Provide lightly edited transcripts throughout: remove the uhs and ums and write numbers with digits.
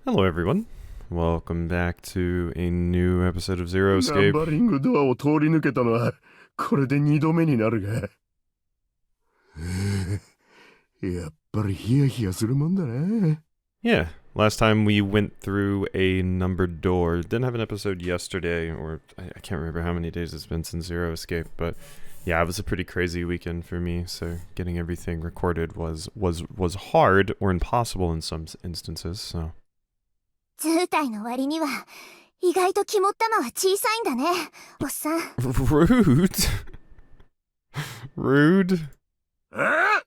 Hello, everyone. Welcome back to a new episode of Zero ナン Escape. バリングドアを通り抜けたのはこれで2度目になるがやっぱりヒヤヒヤするもんだな。 Yeah, last time we went through a numbered door. Didn't have an episode yesterday, or I can't remember how many days it's been since Zero Escape, but yeah, it was a pretty crazy weekend for me, so getting everything recorded was hard or impossible in some instances, so. 図体の割には意外と肝っ玉は小さいんだね、おっさん。Rude. Rude. な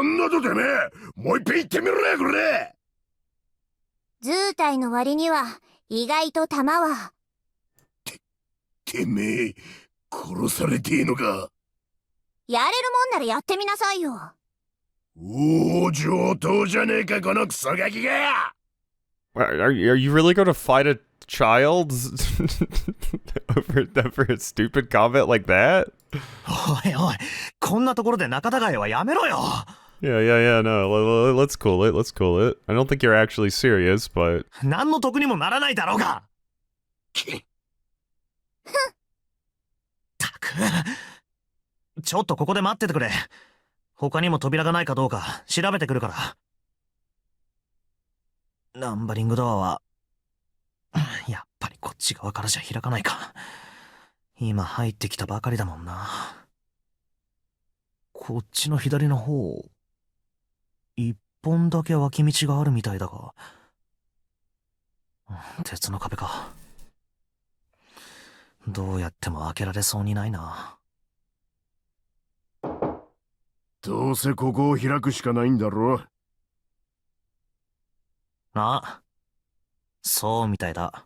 んだとてめえ、もう一遍言ってみろやこれ。図体の割には意外と玉は。てめえ、殺されてえのか。やれるもんならやってみなさいよ。おお、上等じゃねえかこのクソガキが。Are you really going to fight a child over a stupid comment like that? おいおい、こんなところで仲違いはやめろよ。Yeah, no, let's cool it. I don't think you're actually serious, but... 何の得にもならないだろうが。たく。ちょっとここで待っててくれ。他にも扉がないかどうか調べてくるから。ナンバリングドアは、やっぱりこっち側からじゃ開かないか。今入ってきたばかりだもんな。こっちの左の方、一本だけ脇道があるみたいだが。鉄の壁か。どうやっても開けられそうにないな。どうせここを開くしかないんだろ。あ、そうみたいだ。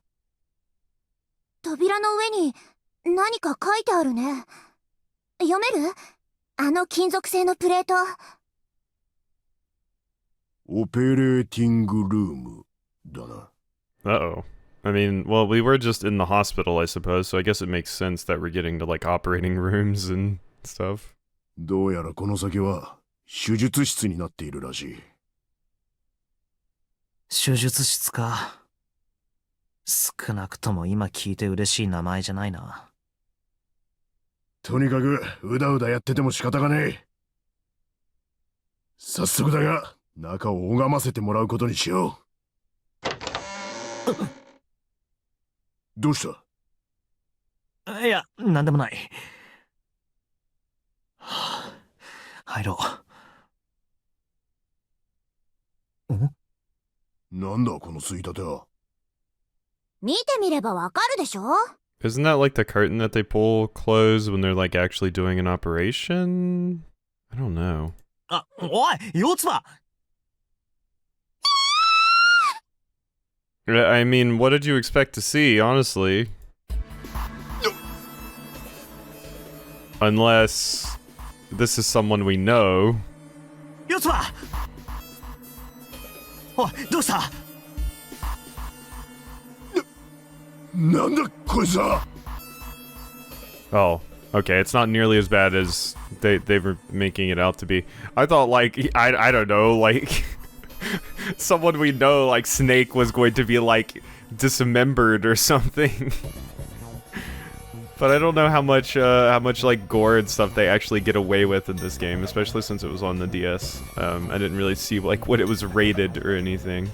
扉の上に何か書いてあるね。読める？あの金属製のプレート。オペレーティングルームだな。Uh-oh. I mean, well, we were just in the hospital, I suppose, so I guess it makes sense that we're getting to, like, operating rooms and stuff. どうやらこの先は手術室になっているらしい。手術室か。少なくとも今聞いて嬉しい名前じゃないな。とにかくうだうだやってても仕方がねえ。早速だが中を拝ませてもらうことにしよう。どうした？いや、なんでもない。入ろう。なんだこのついたては。見てみればわかるでしょ？ Isn't that like the curtain that they pull close when they're, like, actually doing an operation? I don't know. あ、おい、四つ葉。I mean, what did you expect to see, honestly? Unless this is someone we know. 四つ葉。おい、どうした？なんだこいつは。 Oh, okay. It's not nearly as bad as they were making it out to be. I thought, like, I don't know, like someone we know, like Snake, was going to be like dismembered or something. But I don't know how much like gore and stuff they actually get away with in this game, especially since it was on the DS. I didn't really see like what it was rated or anything.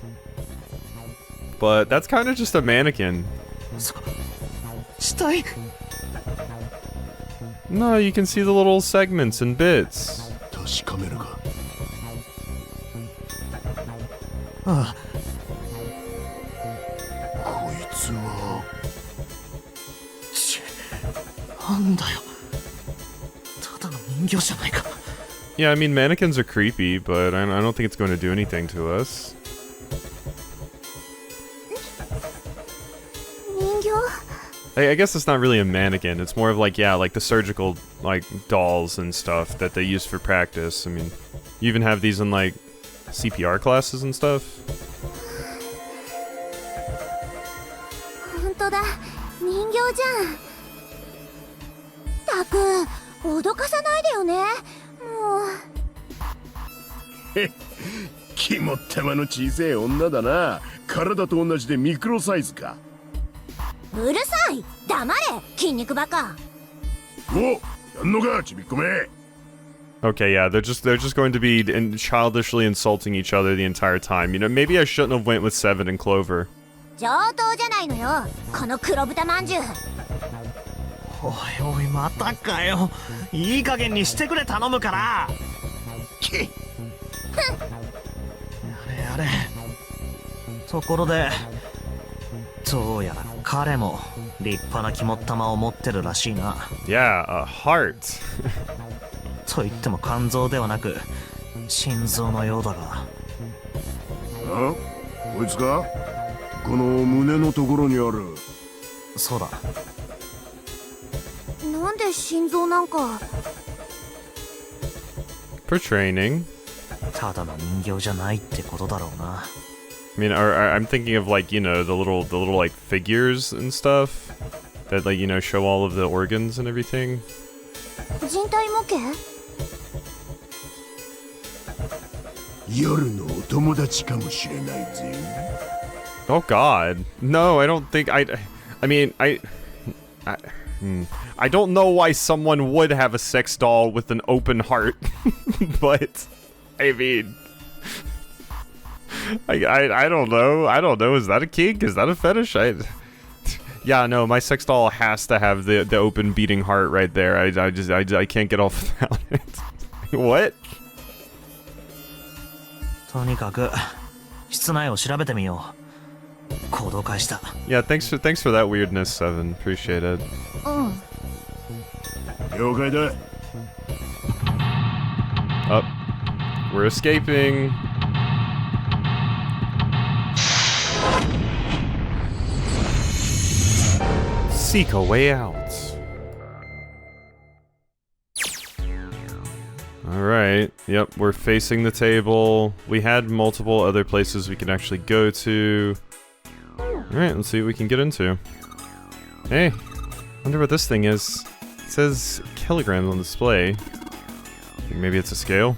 But that's kind of just a mannequin. 死体。 No, you can see the little segments and bits. 確かめるか。ああ、こいつは。なんだよ。ただの人形じゃないか。 Yeah, I mean, mannequins are creepy, but I don't think it's going to do anything to us. 人形？ I guess it's not really a mannequin. It's more of like, yeah, like the surgical, like, dolls and stuff that they use for practice. I mean, you even have these in, like, CPR classes and stuff. ほんとだ、人形じゃん。たく、脅かさないでよね。もう。肝っ玉の小さい女だな。体と同じでミクロサイズか。うるさい、黙れ筋肉バカ。お、やんのかちびっこめ。 Okay, yeah, they're just going to be childishly insulting each other the entire time. You know, maybe I shouldn't have went with Seven and Clover. 上等じゃないのよ、この黒豚まんじゅう。おいおい、またかよ。いい加減にしてくれ、頼むから。けやれやれ。ところで、どうやら彼も立派な肝っ玉を持ってるらしいな。Yeah, a heart. と言っても肝臓ではなく心臓のようだが。あ、こいつか。この胸のところにある。そうだ。なんで心臓なんか。 For training. ただの人形じゃないってことだろうな。I mean, I'm thinking of like, you know, the little like figures and stuff that like, you know, show all of the organs and everything. 人体模型？夜のお友達かもしれないぜ。 Oh God, no! I don't think I mean, I don't know why someone would have a sex doll with an open heart, but I mean, I don't know. I don't know. Is that a kink? Is that a fetish? Yeah, no. My sex doll has to have the open beating heart right there. I can't get off without it. What? とにかく室内を調べてみよう。行動開始だ。 Yeah, thanks for that weirdness, Seven. Appreciate it. うん。了解だ。 Up. We're escaping. Seek a way out. Alright, yep, we're facing the table. We had multiple other places we can actually go to. Alright, let's see what we can get into. Hey, wonder what this thing is. It says kilograms on display. Think maybe it's a scale?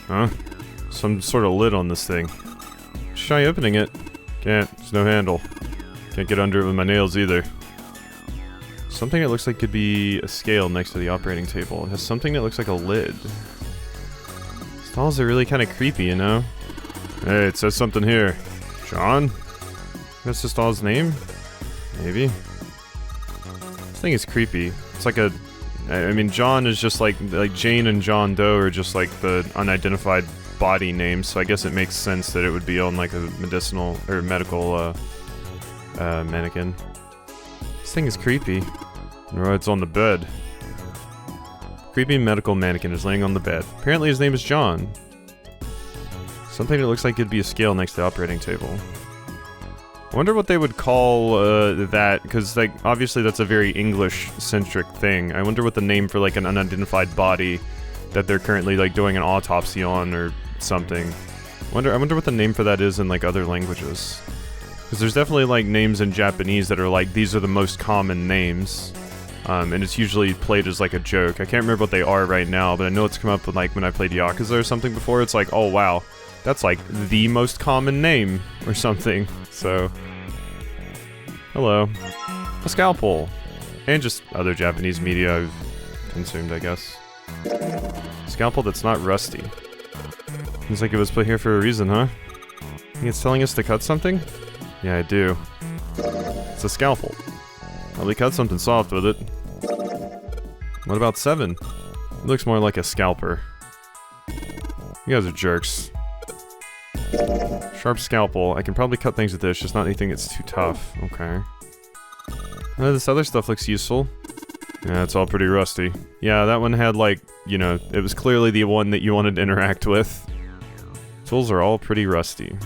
Huh? Some sort of lid on this thing. Try opening it. Can't, there's no handle. Can't get under it with my nails either. Something that looks like could be a scale next to the operating table. It has something that looks like a lid. Stalls are really kind of creepy, you know? Hey, it says something here. John? That's the stall's name? Maybe? This thing is creepy. It's like a... I mean, John is just like Jane and John Doe are just like the unidentified body names, so I guess it makes sense that it would be on like a medicinal or medical mannequin. This thing is creepy. No, it's on the bed. Creepy medical mannequin is laying on the bed. Apparently his name is John. Something that looks like it'd be a scale next to the operating table. I wonder what they would call that, because like obviously that's a very English-centric thing. I wonder what the name for like an unidentified body that they're currently like doing an autopsy on or something. I wonder what the name for that is in like other languages. Because there's definitely like names in Japanese that are like, these are the most common names. And it's usually played as like a joke. I can't remember what they are right now, but I know it's come up with like when I played Yakuza or something before. It's like, oh wow, that's like the most common name or something. So, hello. A scalpel. And just other Japanese media I've consumed, I guess. Scalpel that's not rusty. Seems like it was put here for a reason, huh? Think it's telling us to cut something? Yeah, I do. It's a scalpel. Probably cut something soft with it. What about Seven? He looks more like a scalper. You guys are jerks. Sharp scalpel. I can probably cut things with this, just not anything that's too tough. Okay. This other stuff looks useful. Yeah, it's all pretty rusty. Yeah, that one had like, you know, it was clearly the one that you wanted to interact with. Tools are all pretty rusty.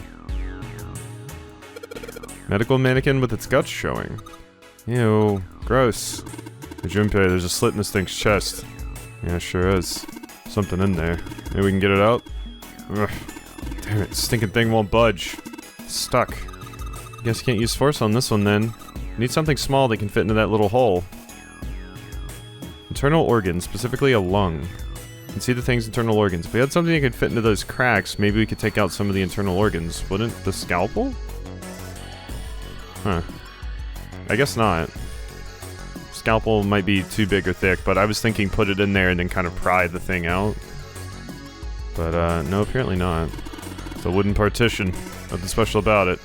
Medical mannequin with its guts showing. Ew, gross. Hey, Junpei, there's a slit in this thing's chest. Yeah, sure is. Something in there. Maybe we can get it out? Ugh. Damn it, stinking thing won't budge. It's stuck. Guess you can't use force on this one then. Need something small that can fit into that little hole. Internal organ, specifically a lung. And see the thing's internal organs. If we had something that could fit into those cracks, maybe we could take out some of the internal organs. Wouldn't the scalpel? Huh. I guess not. Scalpel might be too big or thick, but I was thinking put it in there and then kind of pry the thing out. But, no, apparently not. It's a wooden partition. Nothing special about it.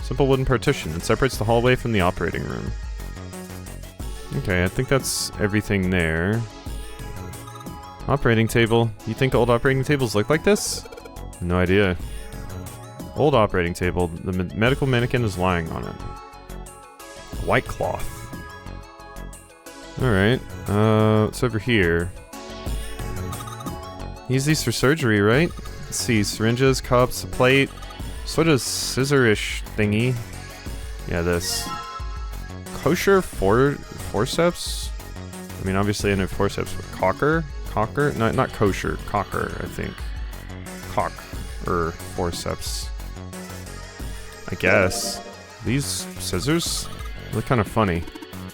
Simple wooden partition. It separates the hallway from the operating room. Okay, I think that's everything there. Operating table. You think old operating tables look like this? No idea. Old operating table. The medical mannequin is lying on it. White cloth. Alright. It's over here. Use these for surgery, right? Let's see. Syringes, cups, a plate. Sort of scissor-ish thingy. Yeah, this. Kosher forceps? I mean, obviously I know forceps, but cocker? Cocker? No, not kosher. Cocker, I think. Forceps. I guess. These scissors look kind of funny.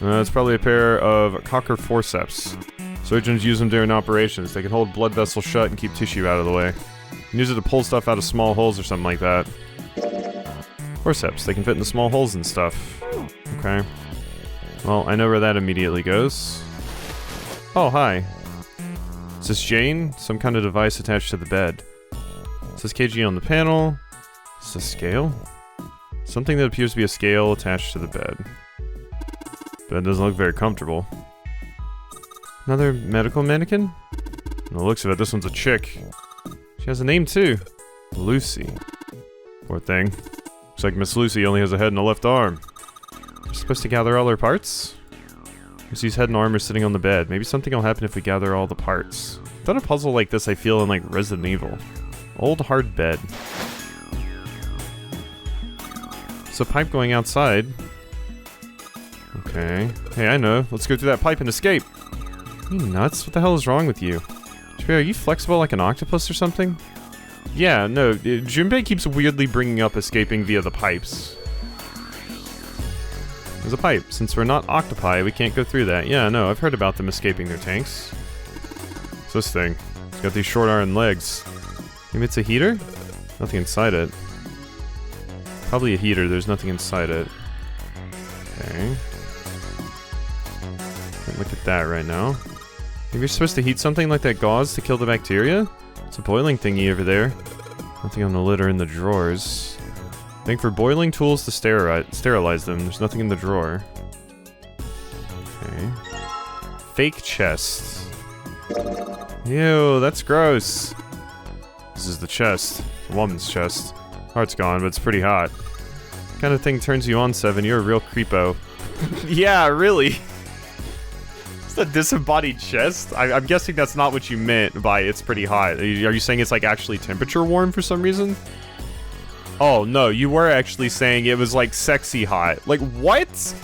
It's probably a pair of cocker forceps. Surgeons use them during operations. They can hold blood vessels shut and keep tissue out of the way. You can use it to pull stuff out of small holes or something like that. Forceps. They can fit into small holes and stuff. Okay. Well, I know where that immediately goes. Oh, hi. Is this Jane? Some kind of device attached to the bed. It says KG on the panel. Is this a scale? Something that appears to be a scale attached to the bed. But it doesn't look very comfortable. Another medical mannequin? From the looks of it, this one's a chick. She has a name too. Lucy. Poor thing. Looks like Miss Lucy only has a head and a left arm. We're supposed to gather all her parts? Lucy's head and arm are sitting on the bed. Maybe something will happen if we gather all the parts. I've done a puzzle like this, I feel, in like Resident Evil. Old hard bed. There's a pipe going outside. Okay. Hey, I know. Let's go through that pipe and escape. You nuts? What the hell is wrong with you? Junpei, are you flexible like an octopus or something? Yeah, no. Junpei keeps weirdly bringing up escaping via the pipes. There's a pipe. Since we're not octopi, we can't go through that. Yeah, no, I've heard about them escaping their tanks. What's this thing? It's got these short iron legs. Maybe it's a heater? Nothing inside it. Probably a heater. There's nothing inside it. Okay. Can't look at that right now. Maybe you're supposed to heat something like that gauze to kill the bacteria? It's a boiling thingy over there. Nothing on the lid or in the drawers. Think for boiling tools to sterilize them. There's nothing in the drawer. Okay. Fake chest. Ew, that's gross. This is the chest. It's a woman's chest. Heart's gone, but it's pretty hot. What kind of thing turns you on, Seven? You're a real creepo. Yeah, really. It's a disembodied chest? I'm guessing that's not what you meant by it's pretty hot. Are you saying it's like actually temperature warm for some reason? Oh, no, you were actually saying it was like sexy hot. Like, what?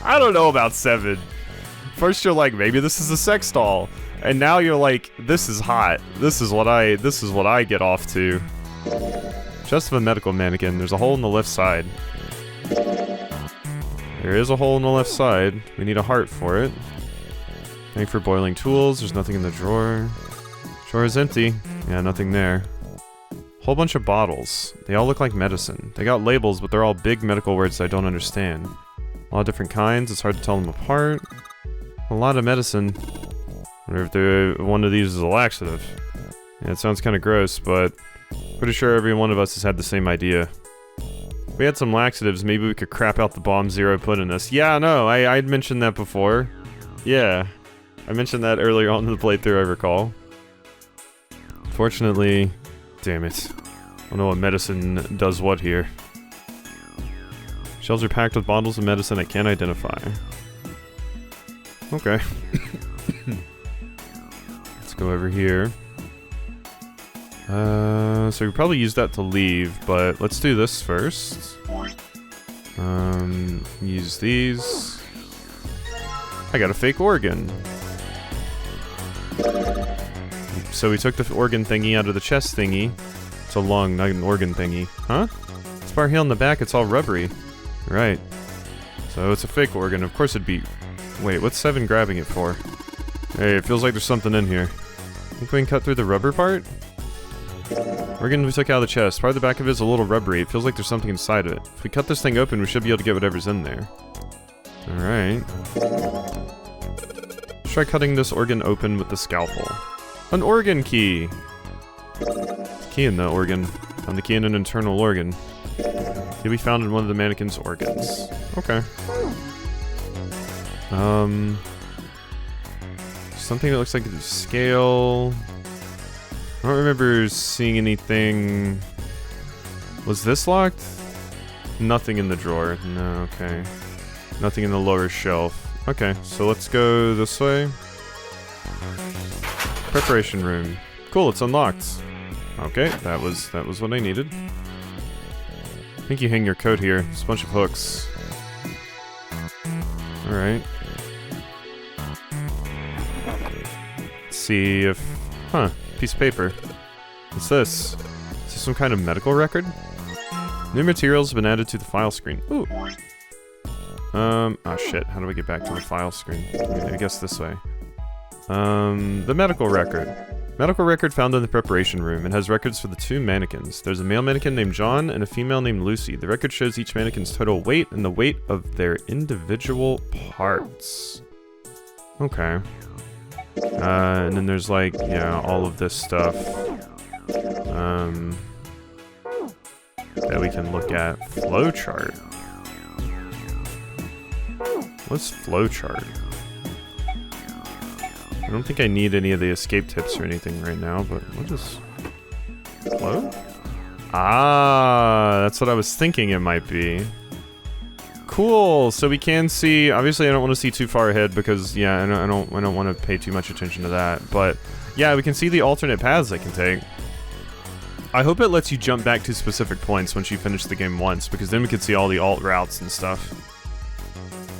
I don't know about Seven. First you're like, maybe this is a sex doll. And now you're like, this is hot. This is what I get off to. Chest of a medical mannequin. There's a hole in the left side. There is a hole in the left side. We need a heart for it. Thank for boiling tools. There's nothing in the drawer. Drawer is empty. Yeah, nothing there. Whole bunch of bottles. They all look like medicine. They got labels, but they're all big medical words I don't understand. A lot of different kinds. It's hard to tell them apart. A lot of medicine. Wonder if one of these is a laxative. Yeah, it sounds kind of gross, but pretty sure every one of us has had the same idea. If we had some laxatives, maybe we could crap out the bomb Zero put in us. Yeah, no, I'd mentioned that before. Yeah, I mentioned that earlier on in the playthrough, I recall. Fortunately, damn it. I don't know what medicine does what here. Shelves are packed with bottles of medicine I can't identify. Okay. Let's go over here. So we probably use that to leave, but let's do this first. Use these. I got a fake organ. So we took the organ thingy out of the chest thingy. It's a lung, not an organ thingy. Huh? Spar here on the back, it's all rubbery. Right. So it's a fake organ. Of course it'd be... Wait, what's Seven grabbing it for? Hey, it feels like there's something in here. Think we can cut through the rubber part? Organ we took out of the chest. Part of the back of it is a little rubbery. It feels like there's something inside of it. If we cut this thing open, we should be able to get whatever's in there. Alright. Let's try cutting this organ open with the scalpel. An organ key! Key in the organ. Found the key in an internal organ. Key we found in one of the mannequin's organs. Okay. Something that looks like a scale. I don't remember seeing anything. Was this locked? Nothing in the drawer. No, okay. Nothing in the lower shelf. Okay, so let's go this way. Preparation room. Cool, it's unlocked. Okay, that was what I needed. I think you hang your coat here. There's a bunch of hooks. Alright. Let's see if... Huh. Piece of paper. What's this? Is this some kind of medical record? New materials have been added to the file screen. Ooh. Oh shit. How do we get back to the file screen? I guess this way. The medical record. Medical record found in the preparation room. It has records for the 2 mannequins. There's a male mannequin named John and a female named Lucy. The record shows each mannequin's total weight and the weight of their individual parts. Okay. And then there's like, yeah, all of this stuff. That we can look at. Flowchart. What's flowchart? I don't think I need any of the escape tips or anything right now, but we'll just... Flow? Ah, that's what I was thinking it might be. Cool, so we can see, obviously I don't want to see too far ahead because, yeah, I don't want to pay too much attention to that, but yeah, we can see the alternate paths I can take. I hope it lets you jump back to specific points once you finish the game once, because then we can see all the alt routes and stuff.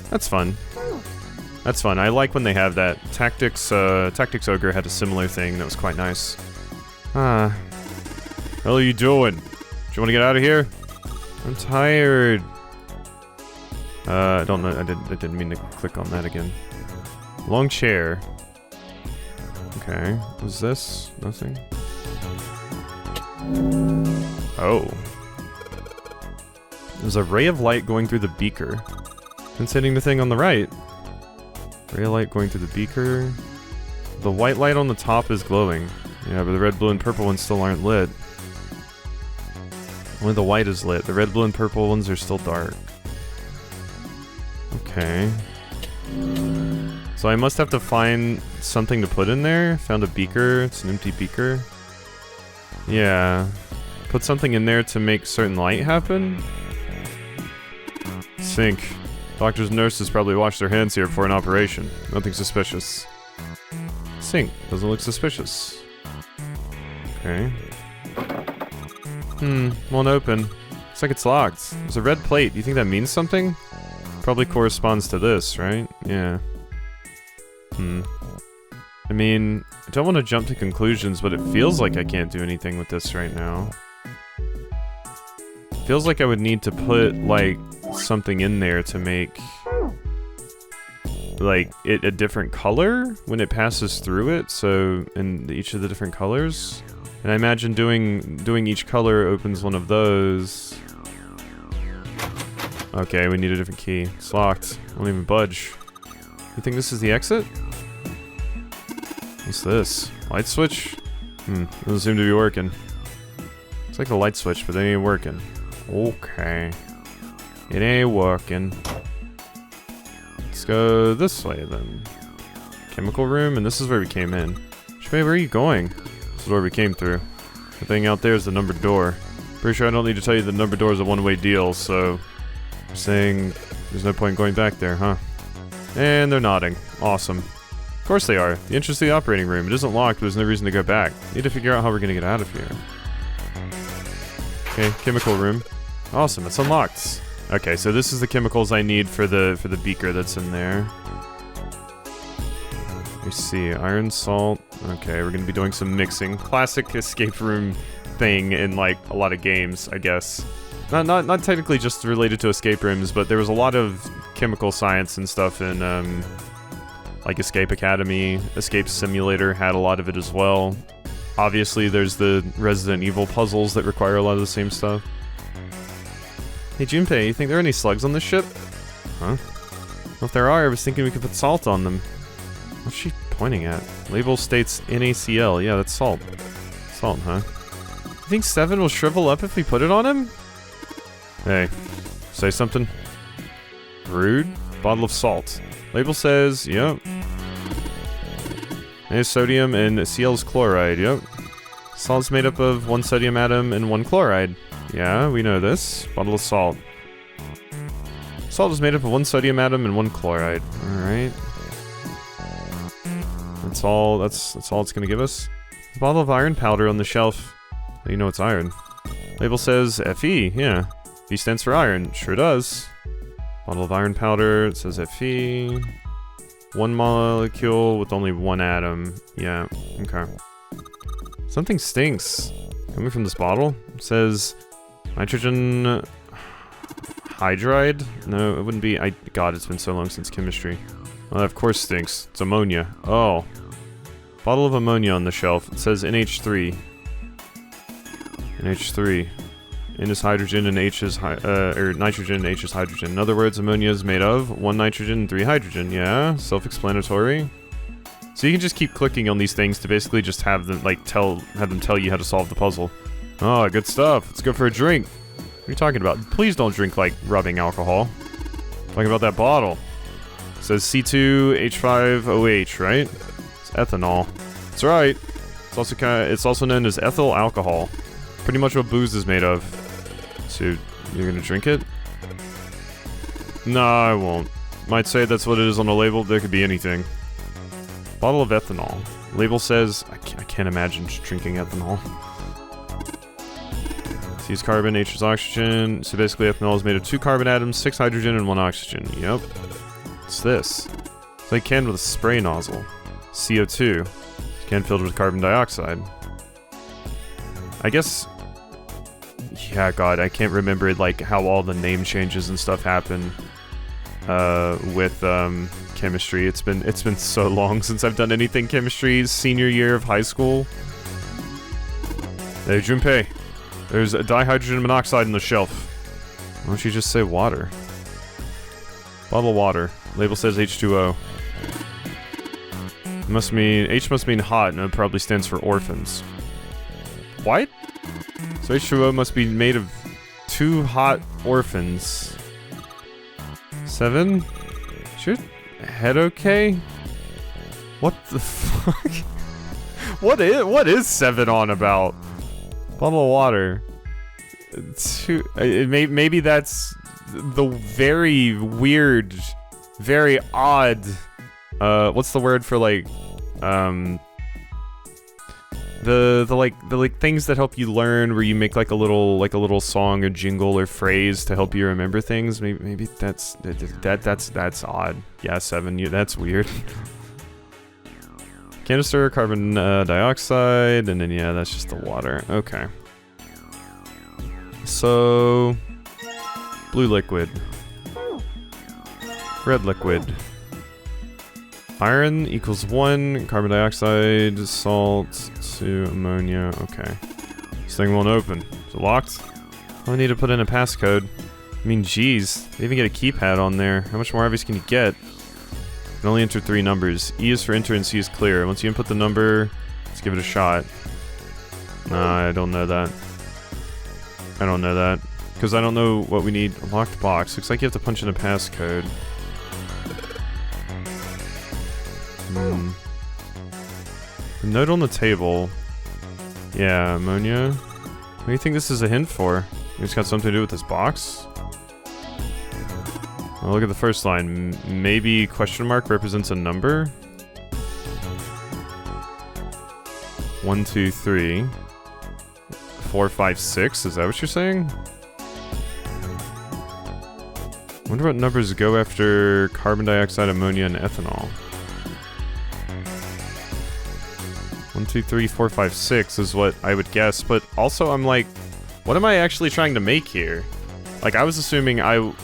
That's fun. That's fun. I like when they have that. Tactics Ogre had a similar thing that was quite nice. What the hell are you doing? Do you want to get out of here? I'm tired. I don't know. I didn't mean to click on that again. Long chair. Okay. What's this? Nothing. Oh. There's a ray of light going through the beaker. It's hitting the thing on the right. Ray of light going through the beaker. The white light on the top is glowing. Yeah, but the red, blue, and purple ones still aren't lit. Only the white is lit. The red, blue, and purple ones are still dark. Okay. So I must have to find something to put in there. Found a beaker. It's an empty beaker. Yeah. Put something in there to make certain light happen. Sink. Doctors and nurses probably wash their hands here before an operation. Nothing suspicious. Sink. Doesn't look suspicious. Okay. Won't open. Looks like it's locked. There's a red plate. Do you think that means something? Probably corresponds to this, right? Yeah. I mean, I don't want to jump to conclusions, but it feels like I can't do anything with this right now. Feels like I would need to put, like, something in there to make, like, it a different color when it passes through it, so in each of the different colors. And I imagine doing each color opens one of those. Okay, we need a different key. It's locked. Won't even budge. You think this is the exit? What's this? Light switch? Doesn't seem to be working. It's like a light switch, but it ain't working. Okay. It ain't working. Let's go this way then. Chemical room, and this is where we came in. Where are you going? This is where we came through. The thing out there is the numbered door. Pretty sure I don't need to tell you the numbered door is a one-way deal, so... You're saying there's no point going back there, huh? And they're nodding. Awesome. Of course they are. The entrance to the operating room. It isn't locked, but there's no reason to go back. Need to figure out how we're gonna get out of here. Okay, chemical room. Awesome, it's unlocked. Okay, so this is the chemicals I need for the beaker that's in there. Let me see, iron, salt. Okay, we're gonna be doing some mixing. Classic escape room thing in like a lot of games, I guess. Not technically just related to escape rooms, but there was a lot of chemical science and stuff in Like Escape Academy, Escape Simulator had a lot of it as well. Obviously, there's the Resident Evil puzzles that require a lot of the same stuff. Hey Junpei, you think there are any slugs on this ship? Huh? Well, if there are, I was thinking we could put salt on them. What's she pointing at? Label states NaCl. Yeah, that's salt. Salt, huh? You think Seven will shrivel up if we put it on him? Hey, say something. Rude. Bottle of salt. Label says, yep. There's sodium and Cl is chloride, yep. Salt's made up of 1 sodium atom and 1 chloride. Yeah, we know this. Bottle of salt. Salt is made up of 1 sodium atom and 1 chloride. Alright. That's all it's gonna give us. A bottle of iron powder on the shelf. You know it's iron. Label says Fe, yeah. Fe stands for iron. Sure does. Bottle of iron powder, it says Fe. 1 molecule with only 1 atom. Yeah, okay. Something stinks. Coming from this bottle. It says nitrogen hydride? No, it wouldn't be. God, it's been so long since chemistry. Well, that of course stinks. It's ammonia. Oh. Bottle of ammonia on the shelf. It says NH3. NH3. N is hydrogen and H is nitrogen and H is hydrogen. In other words, ammonia is made of 1 nitrogen and 3 hydrogen. Yeah, self-explanatory. So you can just keep clicking on these things to basically just have them tell you how to solve the puzzle. Oh, good stuff. Let's go for a drink. What are you talking about? Please don't drink like rubbing alcohol. Talking about that bottle. It says C2H5OH, right? It's ethanol. That's right. It's also known as ethyl alcohol. Pretty much what booze is made of. So, you're gonna drink it? No, I won't. Might say that's what it is on the label, there could be anything. Bottle of ethanol. Label says, I can't imagine drinking ethanol. C is carbon, H is oxygen. So basically ethanol is made of 2 carbon atoms, 6 hydrogen, and 1 oxygen. Yep. What's this? It's like a can with a spray nozzle. CO2. It's a can filled with carbon dioxide. I guess... Yeah, God, I can't remember like how all the name changes and stuff happen with chemistry. It's been so long since I've done anything chemistry. Senior year of high school. Hey, Junpei, there's a dihydrogen monoxide on the shelf. Why don't you just say water? Bottle of water. Label says H2O. H must mean hot, and it probably stands for orphans. What? So H2O must be made of 2 hot orphans. 7? Is your head okay? What the fuck? What is 7 on about? Bottle of water. Maybe that's the very weird, very odd. What's the word for like? The things that help you learn, where you make like a little song or jingle or phrase to help you remember things. Maybe that's odd. Yeah, 7. That's weird. Canister, carbon dioxide, and then yeah, that's just the water. Okay. So blue liquid, red liquid. Iron equals 1, carbon dioxide, salt, to ammonia. Okay. This thing won't open. Is it locked? I need to put in a passcode. I mean, geez. They even get a keypad on there. How much more obvious can you get? You can only enter 3 numbers. E is for enter and C is clear. Once you input the number, let's give it a shot. Nah, I don't know that. I don't know that. Because I don't know what we need. A locked box. Looks like you have to punch in a passcode. A note on the table. Yeah, ammonia. What do you think this is a hint for? It's got something to do with this box? Well, look at the first line. Maybe question mark represents a number? 1, 2, 3. 4, 5, 6. Is that what you're saying? Wonder what numbers go after carbon dioxide, ammonia, and ethanol. 1, 2, 3, 4, 5, 6 is what I would guess, but also I'm like, what am I actually trying to make here? Like, I was assuming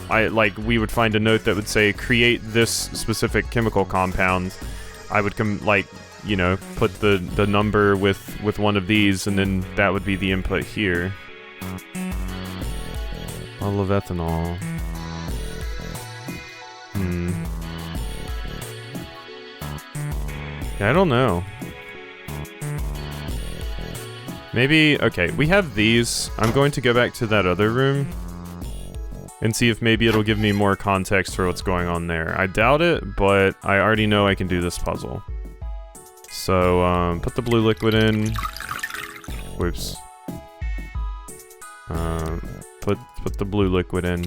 like, we would find a note that would say, create this specific chemical compound. I would like, you know, put the number with one of these, and then that would be the input here. Bottle of ethanol. Yeah, I don't know. Maybe, okay, we have these. I'm going to go back to that other room and see if maybe it'll give me more context for what's going on there. I doubt it, but I already know I can do this puzzle. So, put the blue liquid in. Whoops. Put the blue liquid in.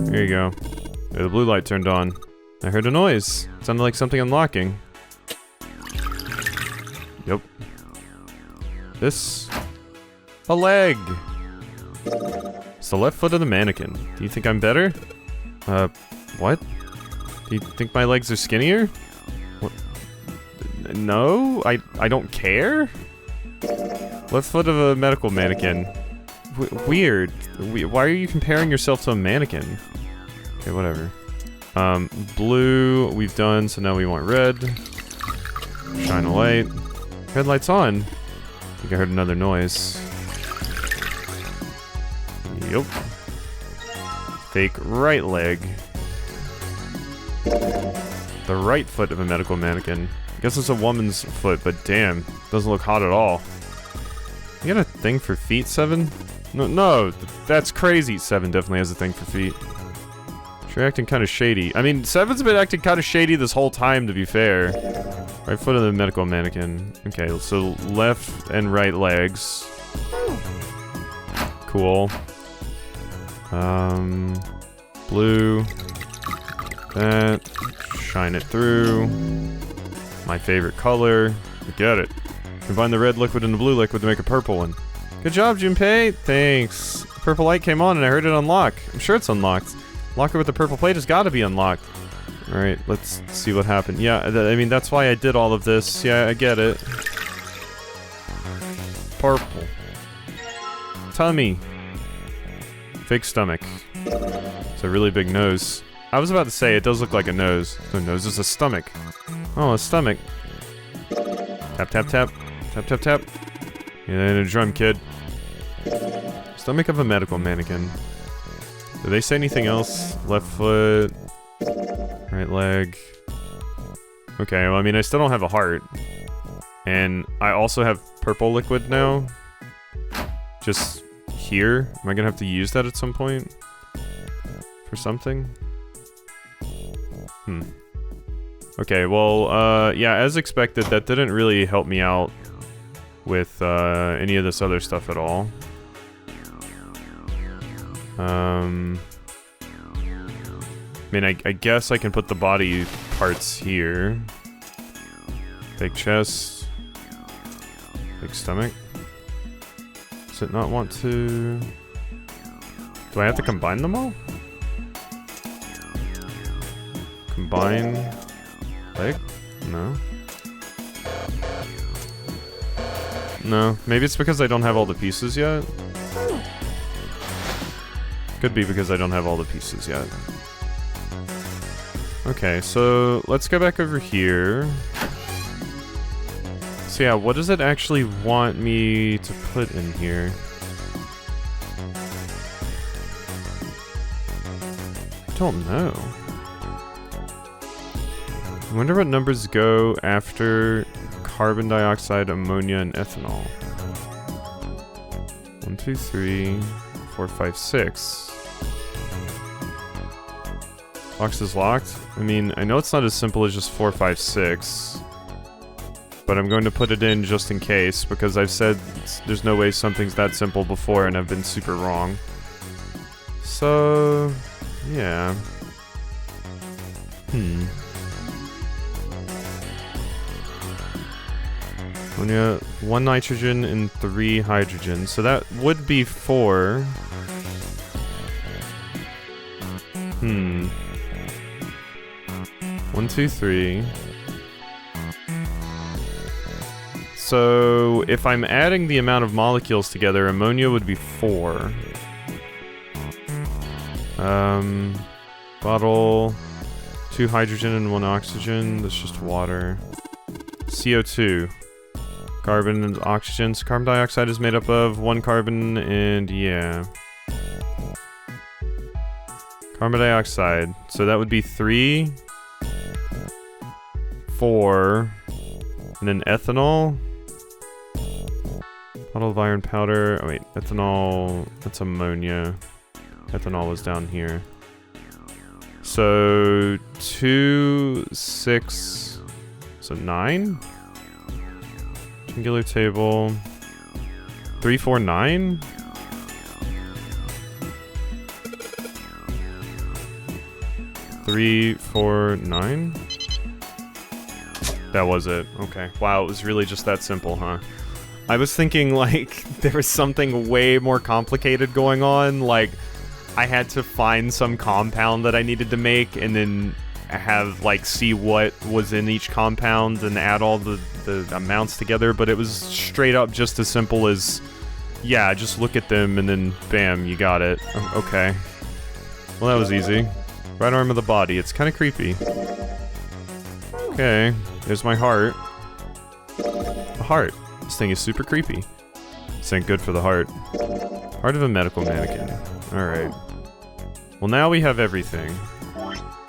There you go. The blue light turned on. I heard a noise. It sounded like something unlocking. Yep. This... a leg! It's the left foot of the mannequin. Do you think I'm better? What? Do you think my legs are skinnier? What? No? I don't care? Left foot of a medical mannequin. Weird. Why are you comparing yourself to a mannequin? Okay, whatever. Blue we've done, so now we want red. Shine a light. Red light's on. I think I heard another noise. Yep. Fake right leg. The right foot of a medical mannequin. I guess it's a woman's foot, but damn, doesn't look hot at all. You got a thing for feet, Seven? No, that's crazy. Seven definitely has a thing for feet. You're acting kind of shady. I mean, Seven's been acting kind of shady this whole time, to be fair. Right foot of the medical mannequin. Okay, so left and right legs. Cool. Blue. That. Shine it through. My favorite color. Get it. Combine the red liquid and the blue liquid to make a purple one. Good job, Junpei. Thanks. Purple light came on and I heard it unlock. I'm sure it's unlocked. Locker with the purple plate has got to be unlocked. Alright, let's see what happened. Yeah, I mean, that's why I did all of this. Yeah, I get it. Purple. Tummy. Fake stomach. It's a really big nose. I was about to say, it does look like a nose. The nose is a stomach. Oh, a stomach. Tap, tap, tap. Tap, tap, tap. And a drum, kid. Stomach of a medical mannequin. Did they say anything else? Left foot. Right leg. Okay, well, I mean, I still don't have a heart. And I also have purple liquid now. Just here. Am I gonna have to use that at some point? For something? Okay, well, yeah, as expected, that didn't really help me out with any of this other stuff at all. I mean, I guess I can put the body parts here. Fake chest. Fake stomach. Does it not want to... Do I have to combine them all? Combine... leg? No. No. Maybe it's because I don't have all the pieces yet? Could be because I don't have all the pieces yet. Okay, so let's go back over here. So yeah, what does it actually want me to put in here? I don't know. I wonder what numbers go after carbon dioxide, ammonia, and ethanol. 1, 2, 3, 4, 5, 6. Box is locked. I mean, I know it's not as simple as just 4, 5, 6. But I'm going to put it in just in case, because I've said there's no way something's that simple before and I've been super wrong. So, yeah. Ammonia, 1 nitrogen and 3 hydrogen. So that would be 4. 1, 2, 3. So if I'm adding the amount of molecules together, ammonia would be 4. Bottle, 2 hydrogen and 1 oxygen. That's just water. CO2, carbon and oxygen. So carbon dioxide is made up of 1 carbon and yeah. Carbon dioxide. So that would be 3, 4, and then ethanol. Bottle of iron powder. Oh wait, ethanol. That's ammonia. Ethanol was down here. So 2, 6. So 9. Singular table. 3, 4, 9. 3, 4, 9. That was it. Okay. Wow, it was really just that simple, huh? I was thinking, like, there was something way more complicated going on. Like, I had to find some compound that I needed to make and then have, like, see what was in each compound and add all the amounts together. But it was straight up just as simple as, yeah, just look at them and then, bam, you got it. Okay. Well, that was easy. Right arm of the body. It's kind of creepy. Okay. There's my heart. A heart. This thing is super creepy. This ain't good for the heart. Heart of a medical mannequin. Alright. Well, now we have everything.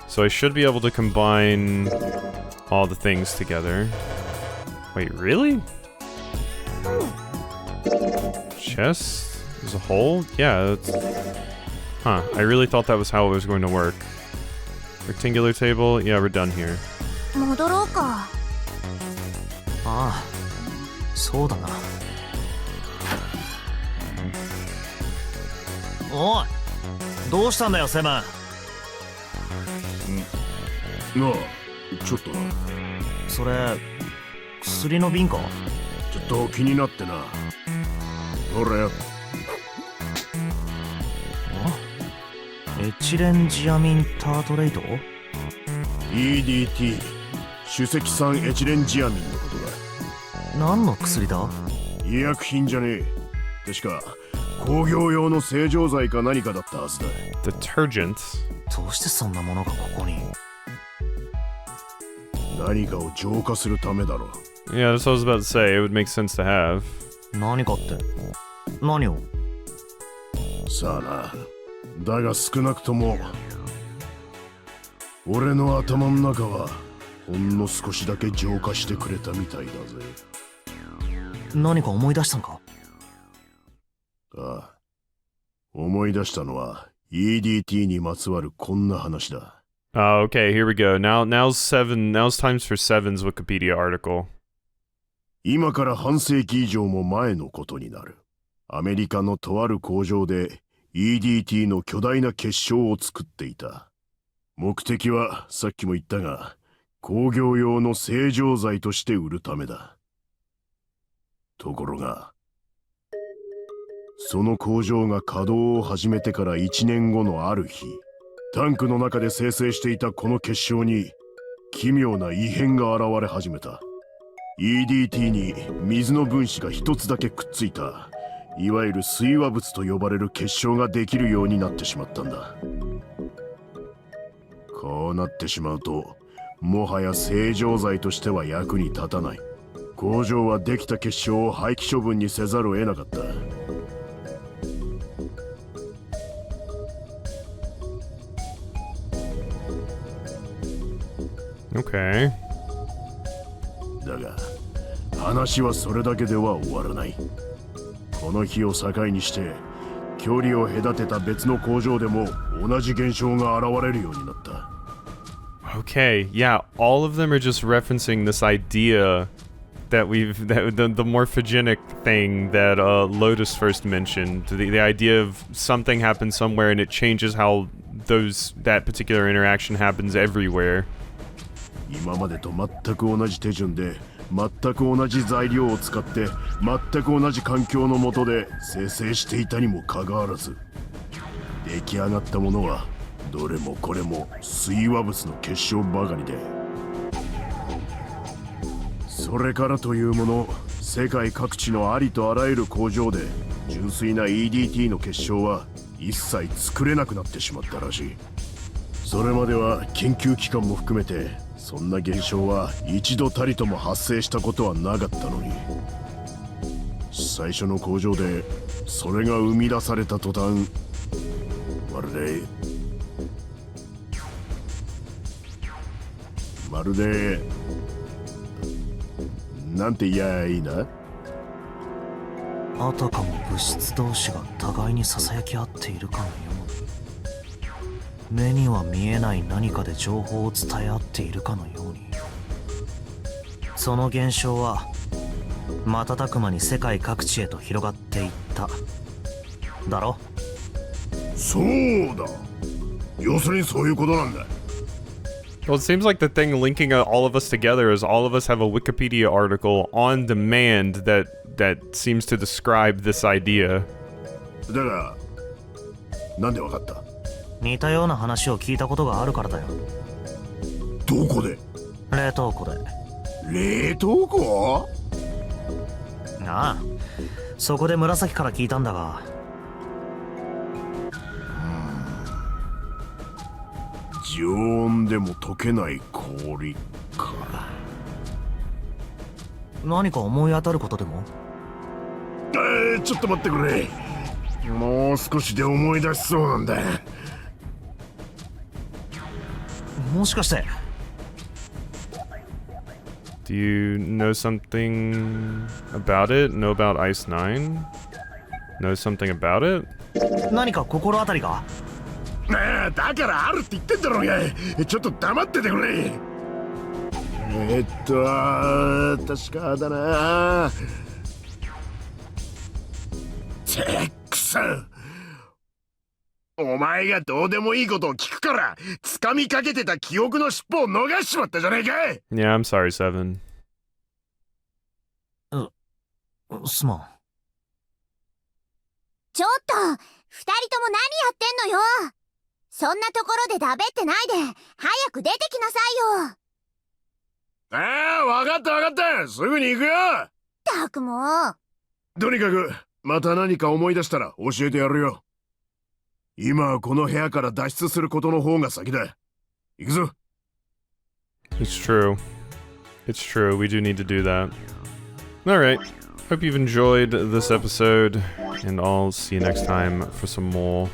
So I should be able to combine all the things together. Wait, really? Chest? There's a hole? Yeah, that's... Huh, I really thought that was how it was going to work. Rectangular table? Yeah, we're done here. 戻ろうか。ああ、そうだな。おい、どうしたんだよ、セブン。なあ、ちょっとな。それ、薬の瓶か？ちょっと気になってな。ほらよ。エチレンジアミンタートレイト？ EDT、主石酸エチレンジアミンのことだ。何の薬だ？医薬品じゃねえ。確か工業用の清浄剤か何かだったはずだ。Detergent? どうしてそんなものがここに？何かを浄化するためだろう。Yeah, that's what I was about to say. It would make sense to have. 何かって？何を？さあな。だが少なくとも俺の頭の中はほんの少しだけ浄化してくれたみたいだぜ。何か思い出したんか？ああ、思い出したのは EDT にまつわるこんな話だ。Okay, here we go. Now's times for Seven's Wikipedia article. 今から半世紀以上も前のことになる。アメリカのとある工場でEDT の巨大な結晶を作っていた。目的はさっきも言ったが、工業用の清浄剤として売るためだ。ところが、その工場が稼働を始めてから1年後のある日、タンクの中で生成していたこの結晶に奇妙な異変が現れ始めた。EDT に水の分子が一つだけくっついた。いわゆる水和物と呼ばれる結晶ができるようになってしまったんだ。こうなってしまうと、もはや清浄剤としては役に立たない。工場はできた結晶を廃棄処分にせざるを得なかった。Okay. だが、話はそれだけでは終わらない。この日を境にして距離を隔てた別の工場でも同じ現象が現れるようになった。Okay, yeah, all of them are just referencing this idea that the morphogenic thing that Lotus first mentioned. The idea of something happens somewhere and it changes how that particular interaction happens everywhere. 今までと全く同じ手順で全く同じ材料を使って全く同じ環境の下で生成していたにもかかわらず、出来上がったものはどれもこれも水和物の結晶ばかりで、それからというもの世界各地のありとあらゆる工場で純粋な EDT の結晶は一切作れなくなってしまったらしい。それまでは研究機関も含めてそんな現象は一度たりとも発生したことはなかったのに、最初の工場でそれが生み出された途端、まるでなんて言やいいな。あたかも物質同士が互いに囁き合っているかのように、目には見えない何かで情報を伝え合っているかのように、その現象は瞬く間に世界各地へと広がっていっただろ。そうだ、要するにそういうことなんだ。Well, it seems like the thing linking all of us together is all of us have a Wikipedia article on demand that seems to describe this idea. だがなんでわかった？似たような話を聞いたことがあるからだよ。どこで？冷凍庫で。冷凍庫？ああ、そこで紫から聞いたんだが。常温でも溶けない氷か。何か思い当たることでも？ちょっと待ってくれ。もう少しで思い出しそうなんだ。もしかして。Do you know something about it? Know about Ice 9? Know something about it? 何か心当たりが？だからあるって言ってんだろうが。ちょっと黙っててくれ。確かだな。くそ、お前がどうでもいいことを聞くから掴みかけてた記憶の尻尾を逃しちまったじゃねえか。 Yeah, I'm sorry, Seven. すまん。ちょっと、二人とも何やってんのよ。そんなところでだべってないで、早く出てきなさいよ。わかったわかった、すぐに行くよ。たくもう。とにかくまた何か思い出したら教えてやるよ。今はこの部屋から脱出することの方が先だ。行くぞ。 It's true. It's true. We do need to do that. Alright. Hope you've enjoyed this episode, and I'll see you next time for some more.